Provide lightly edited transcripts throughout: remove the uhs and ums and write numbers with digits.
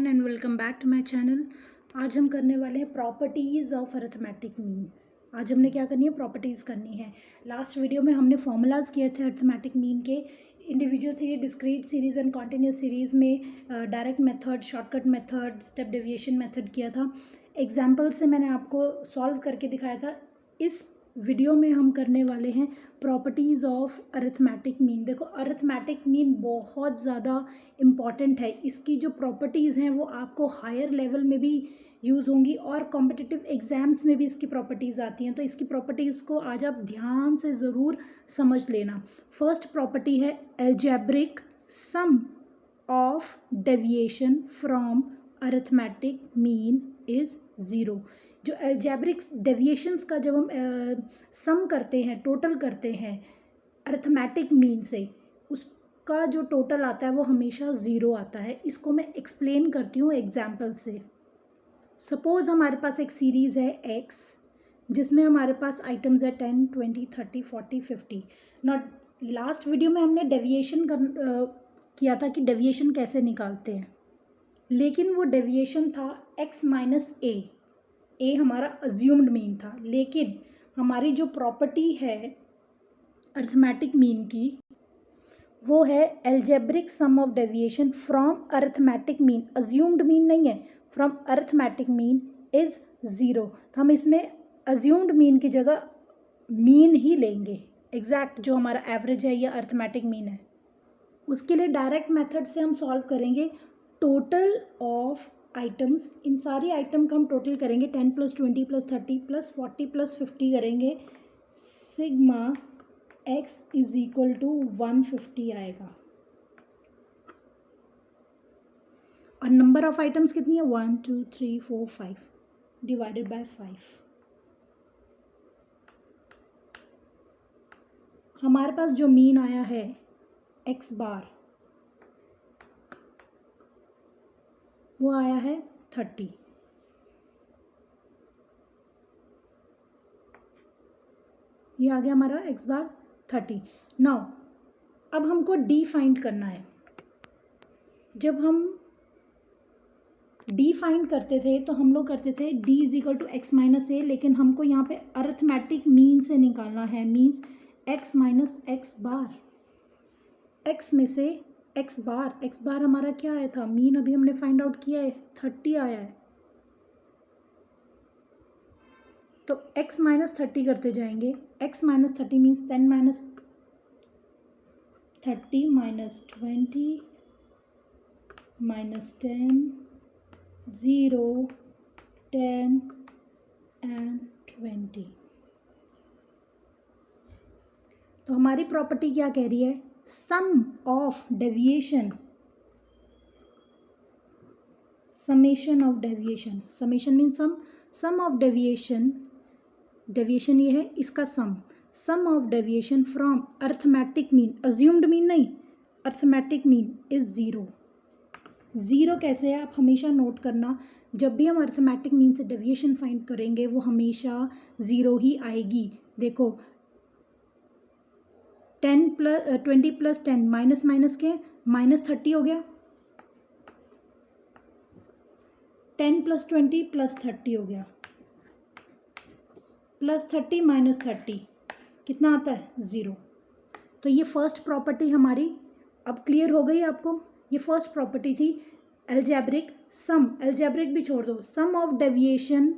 Everyone and welcome back to my channel. आज हम करने वाले हैं प्रॉपर्टीज़ ऑफ अरिथमेटिक मीन। आज हमने क्या करनी है, प्रॉपर्टीज़ करनी है। लास्ट वीडियो में हमने फॉर्मूलाज किए थे अरिथमेटिक मीन के, individual series, discrete series and continuous series में direct method, shortcut method, step deviation method किया था। एग्जाम्पल से मैंने आपको सॉल्व करके दिखाया था। इस वीडियो में हम करने वाले हैं प्रॉपर्टीज़ ऑफ अरिथमेटिक मीन। देखो, अरिथमेटिक मीन बहुत ज़्यादा इम्पॉर्टेंट है। इसकी जो प्रॉपर्टीज़ हैं वो आपको हायर लेवल में भी यूज़ होंगी और कॉम्पिटिटिव एग्ज़ाम्स में भी इसकी प्रॉपर्टीज़ आती हैं। तो इसकी प्रॉपर्टीज़ को आज आप ध्यान से ज़रूर समझ लेना। फर्स्ट प्रॉपर्टी है algebraic sum of deviation from arithmetic mean is zero. जो अलजेब्रिक डेविएशंस का जब हम सम करते हैं, टोटल करते हैं अरिथमेटिक मीन से, उसका जो टोटल आता है वो हमेशा ज़ीरो आता है। इसको मैं एक्सप्लेन करती हूँ एग्जाम्पल से। सपोज़ हमारे पास एक सीरीज़ है एक्स, जिसमें हमारे पास आइटम्स है 10, 20, 30, 40, 50। नॉट लास्ट वीडियो में हमने डेविएशन किया था कि डेविएशन कैसे निकालते हैं, लेकिन वो डेविएशन था x माइनस ए हमारा अज्यूम्ड मीन था। लेकिन हमारी जो प्रॉपर्टी है अरिथमेटिक मीन की, वो है algebraic sum of deviation from arithmetic mean. Assumed mean नहीं है, from arithmetic mean is zero. तो हम इसमें अज्यूम्ड मीन की जगह मीन ही लेंगे, एग्जैक्ट जो हमारा एवरेज है या अरिथमेटिक मीन है। उसके लिए डायरेक्ट मेथड से हम सॉल्व करेंगे टोटल ऑफ आइटम्स। इन सारी आइटम का हम टोटल करेंगे, 10 + 20 + 30 + 40 + 50 करेंगे। सिग्मा x = 150 आएगा। और नंबर ऑफ आइटम्स कितनी है, 1 2 3 4 5 डिवाइडेड बाय 5। हमारे पास जो मीन आया है x बार, वो आया है 30। ये आ गया हमारा x बार 30। नाउ अब हमको d फाइंड करना है। जब हम d फाइंड करते थे तो हम लोग करते थे d = x माइनस ए, लेकिन हमको यहाँ पे अरिथमेटिक मीन से निकालना है। मीन्स x माइनस एक्स बार, x में से x बार हमारा क्या आया था, मीन अभी हमने फाइंड आउट किया है, 30 आया है। तो x माइनस 30 करते जाएंगे। x minus 30 means 10 minus 30 minus 20 minus 10, 0, 10 and 20। तो हमारी प्रॉपर्टी क्या कह रही है, sum of deviation, summation of deviation. Summation mean sum of deviation, deviation ये है, इसका sum of deviation from arithmetic mean, assumed mean नहीं, arithmetic mean is zero. Zero कैसे है आप हमेशा नोट करना, जब भी हम अरिथमेटिक मीन से डेविएशन फाइंड करेंगे वो हमेशा ज़ीरो ही आएगी। देखो 20 + 10 माइनस माइनस के माइनस 30 हो गया, 10 + 20 + 30 हो गया, +30 माइनस 30 कितना आता है, ज़ीरो। तो ये फर्स्ट प्रॉपर्टी हमारी अब क्लियर हो गई आपको। ये फर्स्ट प्रॉपर्टी थी अलजेब्रिक सम, अलजेब्रिक भी छोड़ दो, sum of deviation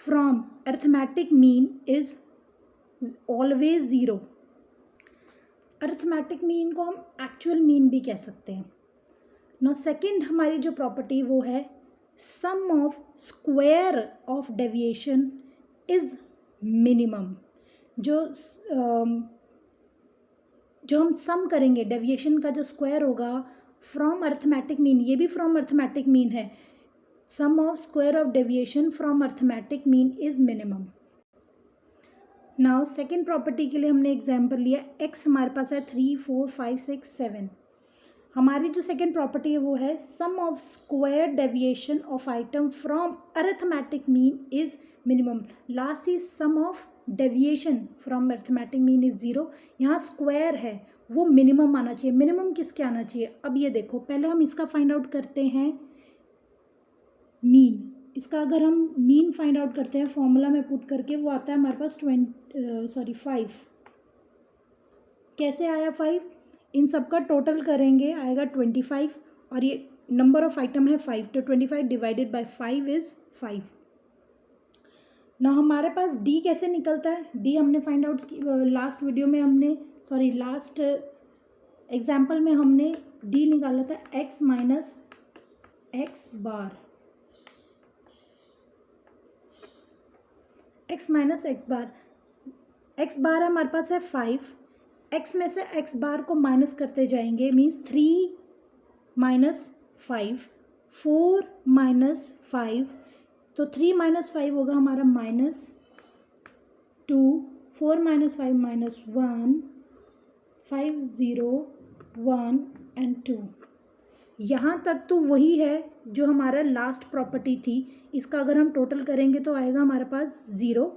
from arithmetic mean is always zero. Arithmetic mean को हम एक्चुअल मीन भी कह सकते हैं। नाउ सेकंड हमारी जो प्रॉपर्टी वो है sum of square of deviation is minimum. जो हम सम करेंगे, डेविएशन का जो स्क्वायर होगा फ्रॉम अरिथमेटिक मीन, ये भी फ्रॉम अरिथमेटिक मीन है। Sum of square of deviation from arithmetic mean is minimum. Now second property के लिए हमने एग्जाम्पल लिया, x हमारे पास है 3 4 5 6 7। हमारी जो सेकेंड प्रॉपर्टी है वो है sum of square deviation of item from arithmetic mean is minimum. Last is sum of deviation from arithmetic mean is zero. यहाँ स्क्वायर है वो मिनिमम आना चाहिए। मिनिमम किसके आना चाहिए, अब ये देखो, पहले हम इसका फाइंड आउट करते हैं मीन, इसका अगर हम मीन फाइंड आउट करते हैं फॉर्मूला में पुट करके, वो आता है हमारे पास 5। कैसे आया 5? इन सब का टोटल करेंगे आएगा 25, और ये नंबर ऑफ आइटम है 5, तो 25 डिवाइडेड बाय 5 इज़ 5। ना हमारे पास डी कैसे निकलता है? डी हमने फाइंड आउट लास्ट वीडियो में लास्ट एग्जाम्पल में हमने डी निकाला था x माइनस एक्स बार, x माइनस एक्स बार है हमारे पास है 5, x में से x बार को माइनस करते जाएंगे, मीन्स 3 माइनस 5, 4 माइनस 5, तो 3 माइनस 5 होगा हमारा -2, 4 माइनस 5 -1, 5 0 1 एंड 2। यहाँ तक तो वही है जो हमारा लास्ट प्रॉपर्टी थी। इसका अगर हम टोटल करेंगे तो आएगा हमारे पास 0,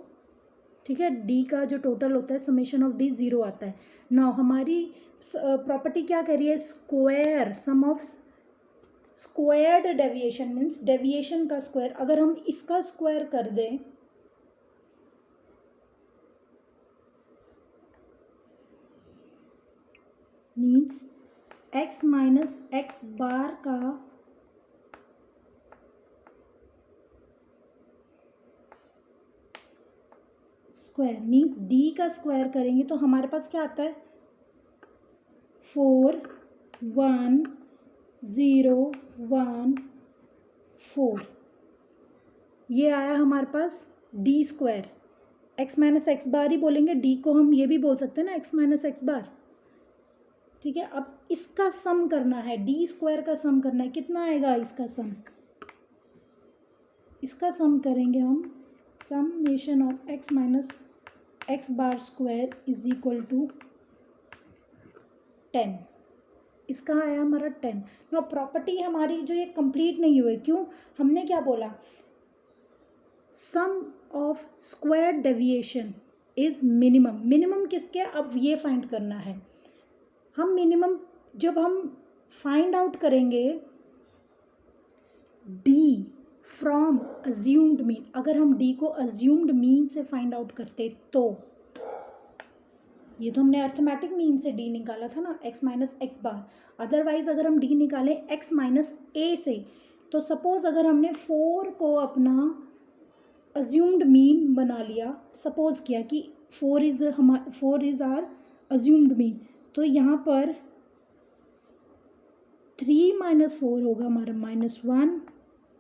ठीक है। डी का जो टोटल होता है समेशन ऑफ डी 0 आता है। नाउ हमारी प्रॉपर्टी क्या कह रही है? Square, sum of squared deviation, means deviation का स्क्वायर। अगर हम इसका स्क्वायर कर दें means x minus X bar का स्क्वायर, मीन्स d का स्क्वायर करेंगे तो हमारे पास क्या आता है? 4 1 0 1 4, ये आया हमारे पास D square. x minus X bar ही बोलेंगे, डी को हम ये भी बोल सकते हैं ना, x माइनस एक्स बार, ठीक है। अब इसका सम करना है, डी स्क्वायर का सम करना है। कितना आएगा इसका सम? इसका सम करेंगे हम, summation of x minus X bar square is equal to 10। इसका आया हमारा 10। नो, प्रॉपर्टी हमारी जो ये कंप्लीट नहीं हुई, क्यों? हमने क्या बोला? Sum of square deviation is minimum. Minimum किसके? अब ये फाइंड करना है हम। मिनिमम जब हम फाइंड आउट करेंगे d फ्रॉम अज्यूम्ड मीन, अगर हम d को अज्यूम्ड मीन से फाइंड आउट करते तो, ये तो हमने अर्थमेटिक मीन से d निकाला था ना, x माइनस एक्स बार। अदरवाइज अगर हम d निकालें x माइनस a से, तो सपोज अगर हमने 4 को अपना अज्यूम्ड मीन बना लिया, सपोज किया कि 4 इज आर अज्यूम्ड मीन, तो यहाँ पर 3 माइनस 4 होगा हमारा -1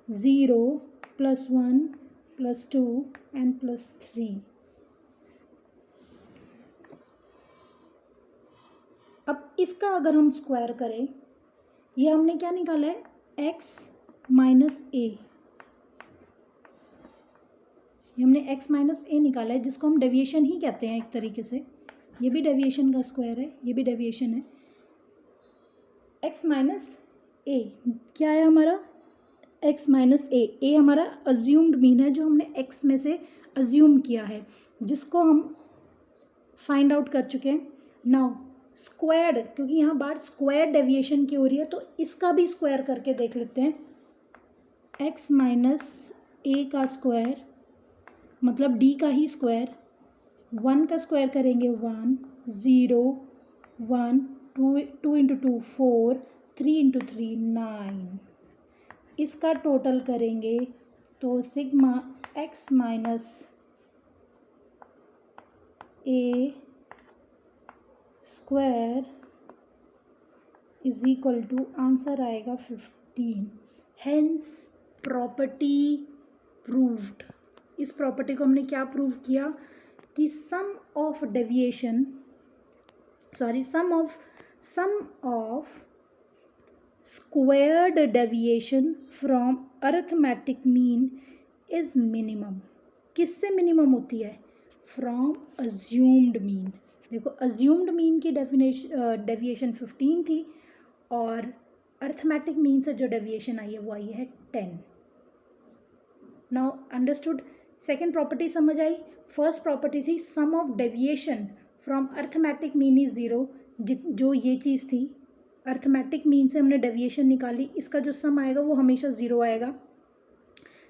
0 +1 +2 एंड +3। अब इसका अगर हम स्क्वायर करें, ये हमने क्या निकाला है? x माइनस ए, ये हमने x माइनस ए निकाला है, जिसको हम डेविएशन ही कहते हैं एक तरीके से। ये भी डेविएशन का स्क्वायर है, ये भी डेविएशन है। x माइनस ए क्या है हमारा? x माइनस ए हमारा अज्यूम्ड मीन है, जो हमने x में से अज्यूम किया है, जिसको हम फाइंड आउट कर चुके हैं। नाउ स्क्वायर्ड, क्योंकि यहाँ बात स्क्वायर डेविएशन की हो रही है, तो इसका भी स्क्वायर करके देख लेते हैं। x माइनस ए का स्क्वायर मतलब d का ही स्क्वायर, 1 का स्क्वायर करेंगे 1 0 1 2 इंटू 2 4 3 इंटू 3 9, इसका टोटल करेंगे तो sigma x minus A square is equal to, answer आएगा 15। Hence property proved. इस प्रॉपर्टी को हमने क्या प्रूव किया कि sum of squared deviation from arithmetic mean is minimum. किससे मिनिमम होती है? From assumed mean. देखो, अज्यूम्ड मीन की डेविएशन 15 थी, और अरिथमेटिक मीन से जो डेविएशन आई है वो आई है 10। Now understood? सेकेंड प्रॉपर्टी समझ आई? फर्स्ट प्रॉपर्टी थी sum of deviation from arithmetic mean is 0, जो ये चीज़ थी। अरिथमेटिक मीन से हमने डेविएशन निकाली, इसका जो सम आएगा वो हमेशा 0 आएगा।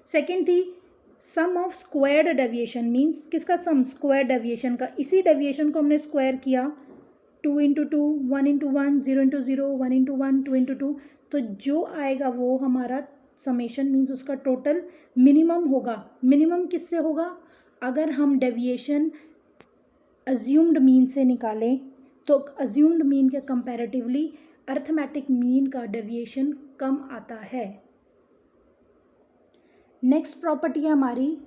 सेकेंड थी sum of squared deviation, means किसका सम, स्क्वायर डेविएशन का। इसी डेविएशन को हमने स्क्वायर किया, 2 into 2, 1 into 1, 0 into 0, 1 into 1, 2 into 2, तो जो आएगा वो हमारा समेशन, मीन्स उसका टोटल मिनिमम होगा। मिनिमम किससे होगा, अगर हम डेविएशन अज्यूम्ड मीन से निकालें तो अज्यूम्ड मीन के कंपैरेटिवली अर्थमेटिक मीन का डेविएशन कम आता है। नेक्स्ट प्रॉपर्टी है हमारी,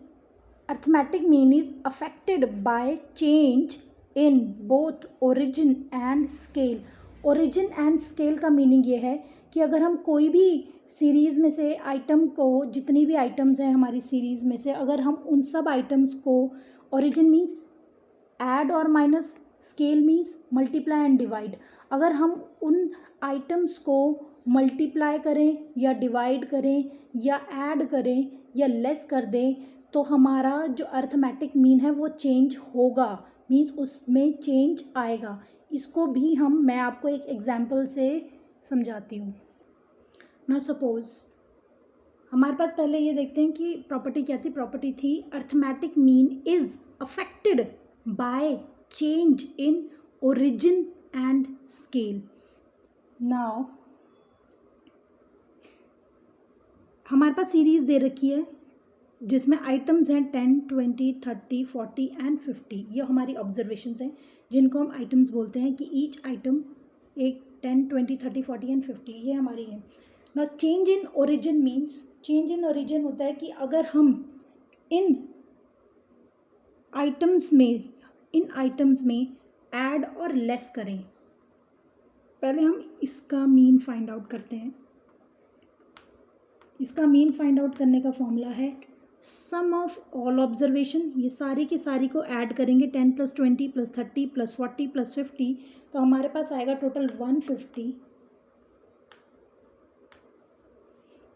arithmetic mean is affected by change in both origin and scale. Origin and scale का मीनिंग ये है कि अगर हम कोई भी सीरीज़ में से आइटम को, जितनी भी आइटम्स हैं हमारी सीरीज़ में से, अगर हम उन सब आइटम्स को, ओरिजिन मीन्स ऐड और minus, scale means multiply and divide, अगर हम उन आइटम्स को मल्टीप्लाई करें या डिवाइड करें या ऐड करें या लेस कर दें तो हमारा जो अर्थमेटिक मीन है वो चेंज होगा, मीन्स उसमें चेंज आएगा। इसको भी मैं आपको एक एग्जांपल से समझाती हूँ। ना सपोज हमारे पास पहले ये देखते हैं कि प्रॉपर्टी क्या थी। प्रॉपर्टी थी arithmetic mean is affected by change in origin and scale. Now हमारे पास सीरीज़ दे रखी है जिसमें आइटम्स हैं 10, 20, 30, 40 एंड 50। ये हमारी ऑब्जर्वेशंस हैं जिनको हम आइटम्स बोलते हैं कि ईच आइटम एक 10, 20, 30, 40 एंड 50 ये हमारी है। ना change in origin means, change in origin होता है कि अगर हम इन आइटम्स में ऐड और लेस करें। पहले हम इसका मीन फाइंड आउट करते हैं। इसका मीन फाइंड आउट करने का फॉर्मूला है सम ऑफ ऑल ऑब्जर्वेशन। ये सारी की सारी को ऐड करेंगे, 10 + 20 + 30 + 40 + 50, तो हमारे पास आएगा टोटल 150।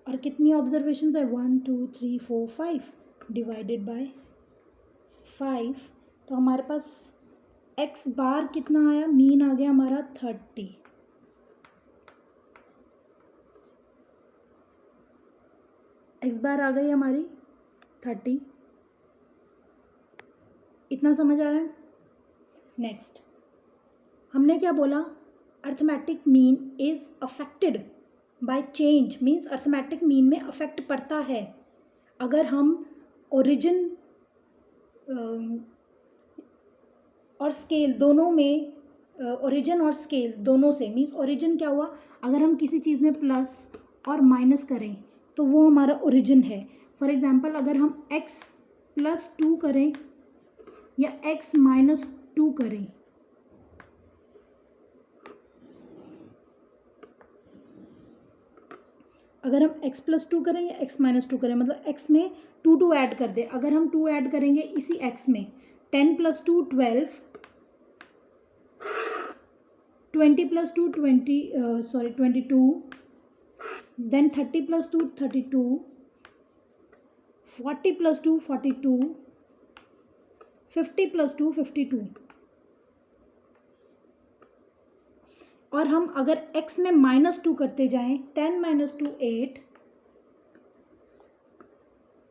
और कितनी ऑब्जर्वेशन है, 1 2 3 4 5 डिवाइडेड बाय 5, तो हमारे पास एक्स बार कितना आया, मीन आ गया हमारा 30। एक्स बार आ गई हमारी 30। इतना समझ आया। नेक्स्ट हमने क्या बोला, arithmetic mean is affected by change, means arithmetic mean में अफेक्ट पड़ता है अगर हम ओरिजिन और स्केल दोनों में, ओरिजिन और स्केल दोनों से, मीन्स ओरिजिन क्या हुआ, अगर हम किसी चीज़ में प्लस और माइनस करें तो वो हमारा ओरिजिन है। फॉर एग्जांपल अगर हम x + 2 करें या x - 2 करें, अगर हम x + 2 करें या x - 2 करें, मतलब x में 2 ऐड कर दें। अगर हम 2 ऐड करेंगे इसी x में, 10 + 2 12, 20 + 2 22, then 30 + 2 32, 40 + 2 42, 50 + 2 52। और हम अगर x में -2 करते जाएं, 10 - 2 8,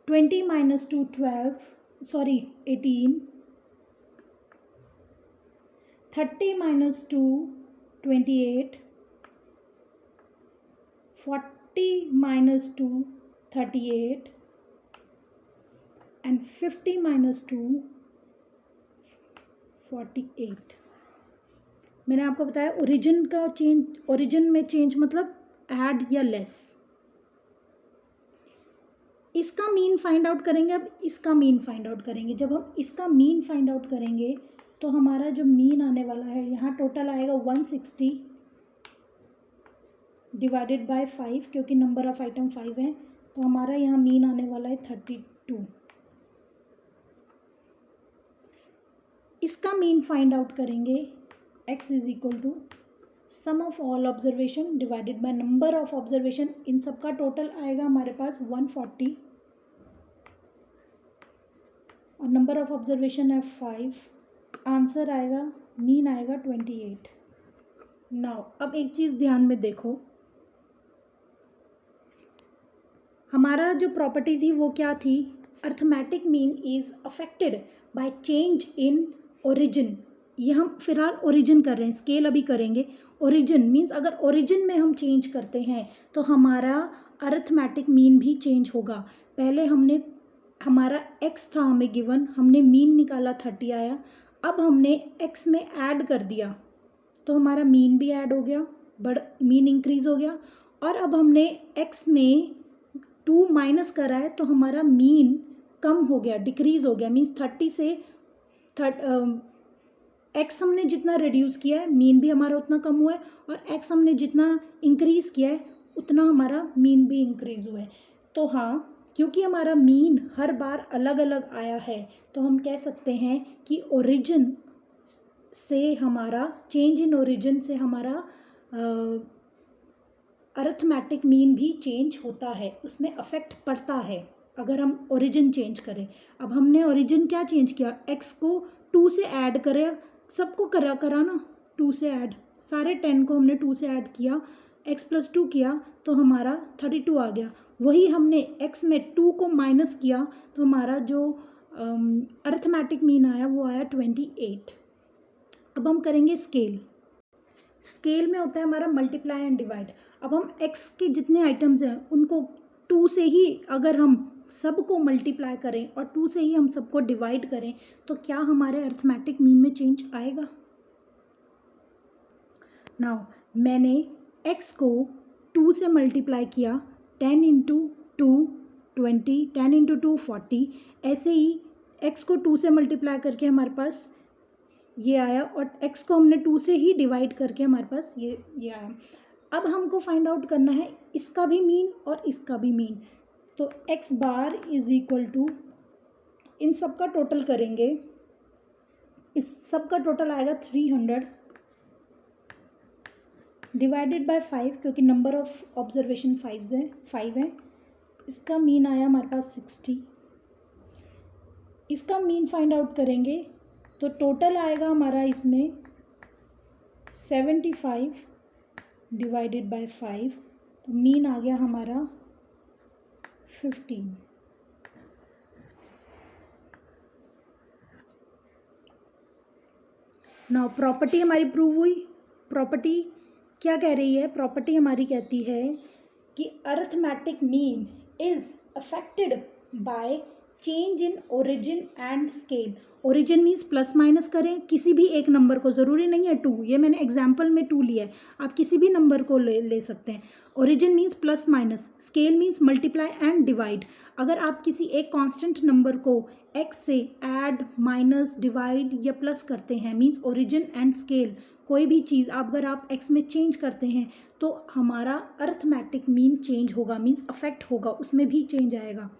20 - 2 12, 18, 30 - 2 28, 40 - 2 38 and 50 - 2 48। मैंने आपको बताया ओरिजिन का चेंज, ओरिजिन में चेंज मतलब ऐड या लेस। इसका मीन फाइंड आउट करेंगे। अब इसका मीन फाइंड आउट करेंगे। जब हम इसका मीन फाइंड आउट करेंगे तो हमारा जो मीन आने वाला है, यहाँ टोटल आएगा 160 डिवाइडेड बाय 5, क्योंकि नंबर ऑफ आइटम 5 है, तो हमारा यहाँ मीन आने वाला है 32। इसका मीन फाइंड आउट करेंगे, x = sum of all observation divided by number of observation. इन सब का टोटल आएगा हमारे पास 140 और नंबर ऑफ ऑब्जर्वेशन है 5। आंसर आएगा, मीन आएगा 28। नाउ अब एक चीज़ ध्यान में देखो, हमारा जो प्रॉपर्टी थी वो क्या थी, arithmetic mean is affected by change in origin. ये हम फिलहाल ओरिजिन कर रहे हैं, स्केल अभी करेंगे। ओरिजिन मीन्स अगर ओरिजिन में हम चेंज करते हैं तो हमारा अर्थमेटिक मीन भी चेंज होगा। पहले हमने हमारा x था हमें गिवन, हमने मीन निकाला 30 आया, अब हमने x में ऐड कर दिया तो हमारा मीन भी ऐड हो गया, मीन इंक्रीज हो गया। और अब हमने x में 2 माइनस करा है तो हमारा मीन कम हो गया, डिक्रीज हो गया। मीन्स 30 से x हमने जितना रिड्यूस किया है मीन भी हमारा उतना कम हुआ है, और x हमने जितना इंक्रीज किया है उतना हमारा मीन भी इंक्रीज हुआ है। तो हाँ, क्योंकि हमारा मीन हर बार अलग अलग आया है तो हम कह सकते हैं कि ओरिजिन से हमारा, चेंज इन ओरिजिन से हमारा अर्थमेटिक मीन भी चेंज होता है, उसमें अफेक्ट पड़ता है अगर हम ओरिजिन चेंज करें। अब हमने ओरिजिन क्या चेंज किया, x को 2 से ऐड करें, सबको करा ना 2 से ऐड, सारे 10 को हमने 2 से ऐड किया, x + 2 किया तो हमारा 32 आ गया। वही हमने x में 2 को माइनस किया तो हमारा जो अर्थमेटिक मीन आया वो आया 28। अब हम करेंगे स्केल। स्केल में होता है हमारा मल्टीप्लाई एंड डिवाइड। अब हम x के जितने आइटम्स हैं उनको 2 से ही अगर हम सबको मल्टीप्लाई करें और 2 से ही हम सबको डिवाइड करें तो क्या हमारे अर्थमेटिक मीन में चेंज आएगा। नाउ मैंने x को 2 से मल्टीप्लाई किया, 10 × 2 20, 10 × 2 40। ऐसे ही x को 2 से मल्टीप्लाई करके हमारे पास ये आया, और x को हमने 2 से ही डिवाइड करके हमारे पास ये आया। अब हमको फाइंड आउट करना है इसका भी मीन और इसका भी मीन। तो x bar is equal to, इन सब का टोटल करेंगे, इस सब का टोटल आएगा 300 डिवाइडेड बाय 5, क्योंकि नंबर ऑफ ऑब्जर्वेशन 5 है। इसका मीन आया हमारे पास 60। इसका मीन फाइंड आउट करेंगे तो टोटल आएगा हमारा इसमें 75 डिवाइडेड बाय 5, तो मीन आ गया हमारा 15। नाउ प्रॉपर्टी हमारी प्रूव हुई। प्रॉपर्टी क्या कह रही है, प्रॉपर्टी हमारी कहती है कि arithmetic mean is affected by change in origin and scale. Origin means plus minus करें किसी भी एक नंबर को, ज़रूरी नहीं है 2, ये मैंने एग्जाम्पल में 2 लिया है, आप किसी भी नंबर को ले सकते हैं। Origin means plus minus, scale means multiply and divide. अगर आप किसी एक कांस्टेंट नंबर को x से ऐड, माइनस, डिवाइड या प्लस करते हैं, मीन्स ओरिजिन एंड स्केल, कोई भी चीज़ अगर आप x में चेंज करते हैं तो हमारा अर्थमेटिक मीन चेंज होगा, मीन्स अफेक्ट होगा, उसमें भी चेंज आएगा।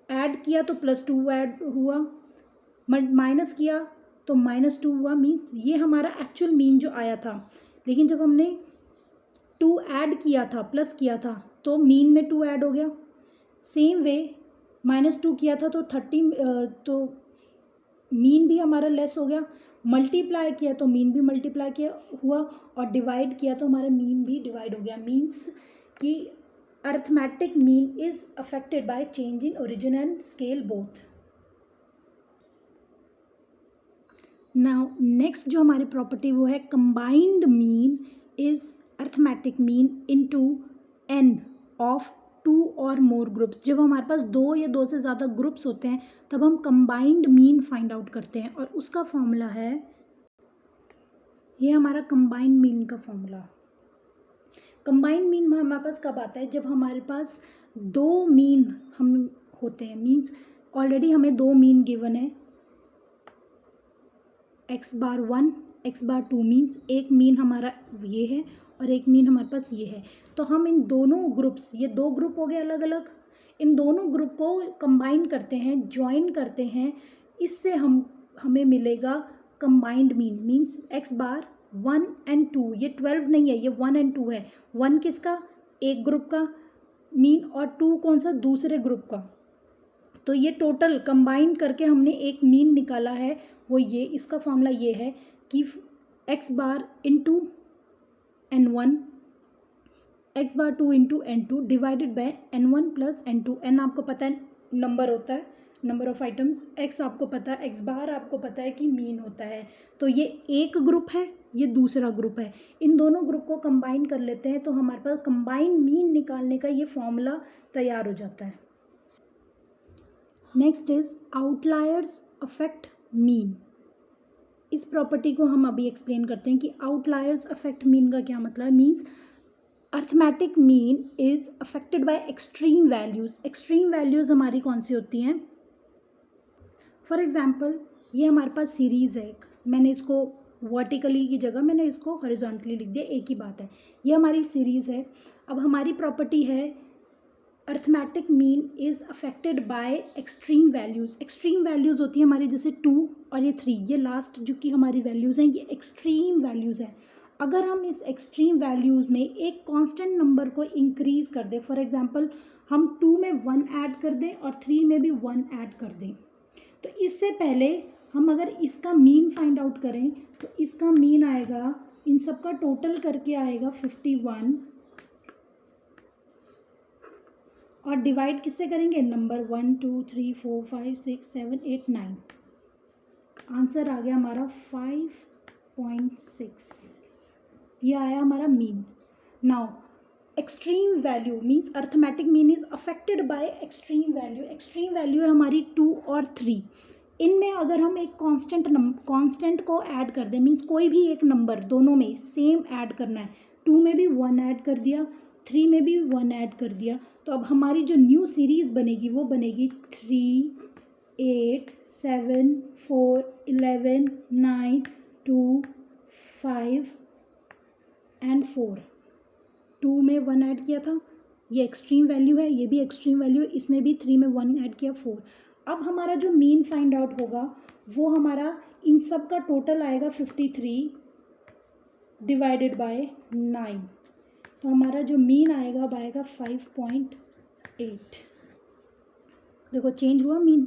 ऐड किया तो +2 ऐड हुआ, माइनस किया तो -2 हुआ, मीन्स ये हमारा एक्चुअल मीन जो आया था। लेकिन जब हमने 2 ऐड किया था, प्लस किया था, तो मीन में 2 ऐड हो गया। सेम वे -2 किया था तो 30, तो मीन भी हमारा लेस हो गया। मल्टीप्लाई किया तो मीन भी मल्टीप्लाई किया हुआ, और डिवाइड किया तो हमारा मीन भी डिवाइड हो गया। मीन्स कि arithmetic mean is affected by change in origin and scale both. Now next जो हमारी प्रॉपर्टी वो है combined mean is arithmetic mean into n of 2 और मोर ग्रुप्स। जब हमारे पास 2 या 2 से ज़्यादा ग्रुप्स होते हैं तब हम कंबाइंड मीन फाइंड आउट करते हैं, और उसका फॉर्मूला है, ये हमारा कंबाइंड मीन का फॉर्मूला। कंबाइंड मीन हमारे पास कब आता है, जब हमारे पास 2 मीन हम होते हैं, मीन्स ऑलरेडी हमें 2 मीन गिवन है, x बार 1, x बार 2, मीन्स एक मीन हमारा ये है और एक मीन हमारे पास ये है। तो हम इन दोनों ग्रुप्स, ये 2 ग्रुप हो गए अलग अलग, इन दोनों ग्रुप को कंबाइन करते हैं, ज्वाइन करते हैं, इससे हमें मिलेगा कंबाइंड मीन। मीन्स x बार 1 और 2, ये 12 नहीं है, ये 1 और 2 है। 1 किसका, एक ग्रुप का मीन, और 2 कौन सा, दूसरे ग्रुप का। तो ये टोटल कंबाइन करके हमने एक मीन निकाला है, वो ये, इसका फॉर्मूला ये है कि x bar into n1 x bar 2 into N2 divided by N1 plus N2। N आपको पता है नंबर होता है, नंबर ऑफ आइटम्स। एक्स आपको पता है, एक्स बार आपको पता है कि मीन होता है। तो ये एक ग्रुप है, ये दूसरा ग्रुप है। इन दोनों ग्रुप को कंबाइन कर लेते हैं तो हमारे पास कंबाइन मीन निकालने का ये फॉर्मूला तैयार हो जाता है। Next is outliers affect mean. इस प्रॉपर्टी को हम अभी एक्सप्लेन करते हैं कि आउटलायर्स अफेक्ट मीन का क्या मतलब है। Means arithmetic mean is affected by extreme values. Extreme values हमारी कौन सी होती हैं? फॉर एग्जाम्पल ये हमारे पास सीरीज़ है, मैंने इसको वर्टिकली की जगह मैंने इसको हॉरिजॉन्टली लिख दिया, एक ही बात है। ये हमारी सीरीज़ है। अब हमारी प्रॉपर्टी है arithmetic mean is affected by extreme values. Extreme values होती है हमारी जैसे 2 और ये 3, ये लास्ट जो कि हमारी वैल्यूज़ हैं ये एक्सट्रीम वैल्यूज़ हैं। अगर हम इस एक्सट्रीम वैल्यूज़ में एक कांस्टेंट नंबर को इंक्रीज़ कर दें, फॉर एग्जांपल हम 2 में 1 ऐड कर दें और 3 में भी 1 ऐड कर दें, तो इससे पहले हम अगर इसका मीन फाइंड आउट करें तो इसका मीन आएगा, इन सब का टोटल करके आएगा 51 और डिवाइड किससे करेंगे? नंबर 1 2 3 4 5 6 7 8 9। आंसर आ गया हमारा 5.6। ये आया हमारा mean. Now extreme value means arithmetic mean is affected by extreme value. Extreme value है हमारी 2 और 3। इनमें अगर हम एक कांस्टेंट को ऐड कर दें, मीन्स कोई भी एक नंबर दोनों में सेम ऐड करना है, 2 में भी 1 ऐड कर दिया, 3 में भी 1 ऐड कर दिया, तो अब हमारी जो न्यू सीरीज़ बनेगी वो बनेगी 3 8 7 4 11 9 2 5 एंड 4। 2 में 1 ऐड किया था, ये एक्सट्रीम वैल्यू है, ये भी एक्सट्रीम वैल्यू है, इसमें भी 3 में 1 ऐड किया 4। अब हमारा जो मीन फाइंड आउट होगा वो हमारा इन सब का टोटल आएगा 53 डिवाइडेड बाय 9। तो हमारा जो मीन आएगा वो आएगा 5.8। देखो चेंज हुआ मीन,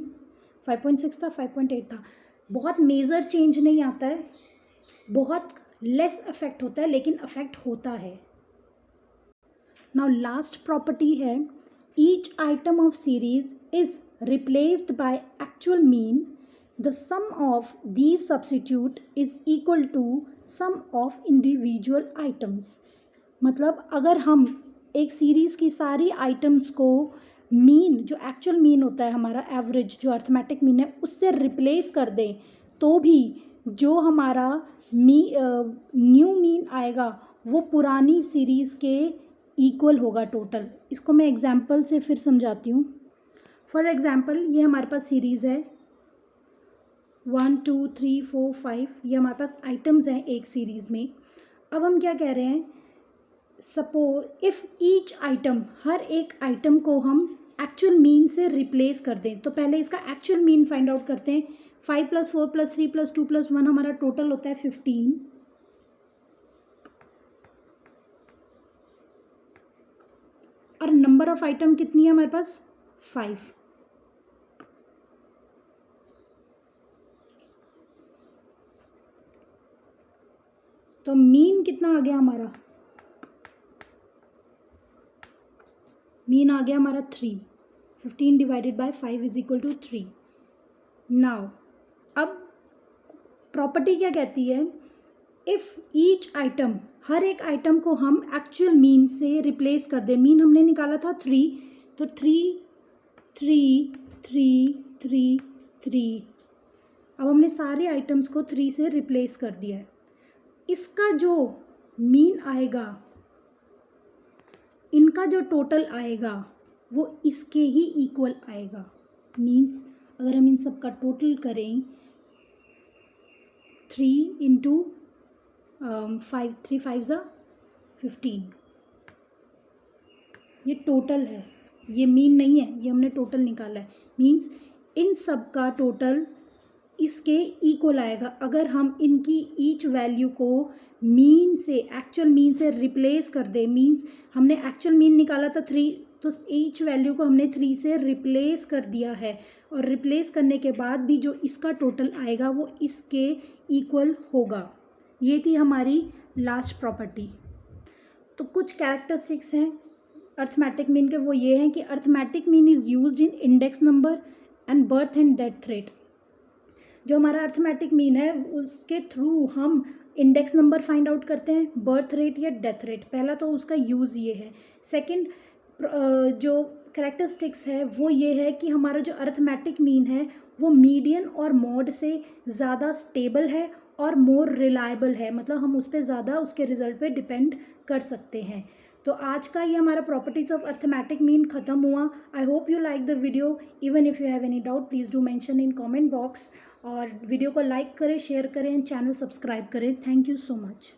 5.6 था 5.8 था। बहुत मेजर चेंज नहीं आता है, बहुत लेस अफेक्ट होता है, लेकिन अफेक्ट होता है। नाउ लास्ट प्रॉपर्टी है each item of series is replaced by actual mean, the sum of these substitute is equal to sum of individual items। मतलब अगर हम एक सीरीज़ की सारी आइटम्स को मीन, जो एक्चुअल मीन होता है हमारा एवरेज, जो अर्थमेटिक मीन है, उससे रिप्लेस कर दें तो भी जो हमारा न्यू मीन आएगा वो पुरानी सीरीज़ के इक्वल होगा टोटल। इसको मैं एग्जांपल से फिर समझाती हूँ। फॉर एग्ज़ाम्पल ये हमारे पास सीरीज़ है 1 2 3 4 5, ये हमारे पास आइटम्स हैं एक सीरीज़ में। अब हम क्या कह रहे हैं, सपोज इफ़ ईच आइटम, हर एक आइटम को हम एक्चुअल मीन से रिप्लेस कर दें, तो पहले इसका एक्चुअल मीन फाइंड आउट करते हैं। 5 + 4 + 3 + 2 + 1 हमारा टोटल होता है 15। और नंबर ऑफ आइटम कितनी है हमारे पास? 5। तो मीन कितना आ गया हमारा? मीन आ गया हमारा 3। 15 divided by 5 is equal to 3। Now अब प्रॉपर्टी क्या कहती है, इफ़ ईच आइटम, हर एक आइटम को हम एक्चुअल मीन से रिप्लेस कर दें। मीन हमने निकाला था 3, तो 3 3 3 3 3। अब हमने सारे आइटम्स को 3 से रिप्लेस कर दिया है। इसका जो मीन आएगा, इनका जो टोटल आएगा वो इसके ही इक्वल आएगा। मीन्स अगर हम इन सब का टोटल करें 3 इंटू 5, 3 5 15, ये टोटल है, ये मीन नहीं है, ये हमने टोटल निकाला है। मीन्स इन सब का टोटल इसके इक्वल आएगा। अगर हम इनकी ईच वैल्यू को मीन से, एक्चुअल मीन से रिप्लेस कर दें, मीन्स हमने एक्चुअल मीन निकाला था 3, तो ईच वैल्यू को हमने 3 से रिप्लेस कर दिया है, और रिप्लेस करने के बाद भी जो इसका टोटल आएगा वो इसके इक्वल होगा। ये थी हमारी लास्ट प्रॉपर्टी। तो कुछ कैरेक्टरिस्टिक्स हैं अर्थमेटिक मीन के, वो ये हैं कि arithmetic mean is used in index number and birth and death rate. जो हमारा अर्थमेटिक मीन है उसके थ्रू हम इंडेक्स नंबर फाइंड आउट करते हैं, बर्थ रेट या डेथ रेट। पहला तो उसका यूज़ ये है। सेकंड जो कैरेक्टरिस्टिक्स है वो ये है कि हमारा जो अर्थमेटिक मीन है वो मीडियन और मॉड से ज़्यादा स्टेबल है और मोर रिलायबल है, मतलब हम उस पर ज़्यादा उसके रिजल्ट पे डिपेंड कर सकते हैं। तो आज का ये हमारा प्रॉपर्टीज ऑफ अर्थमेटिक मीन ख़त्म हुआ। I hope you like the video. Even if you have any doubt please do mention in comment box. और वीडियो को लाइक करें, शेयर करें, चैनल सब्सक्राइब करें। Thank you so much.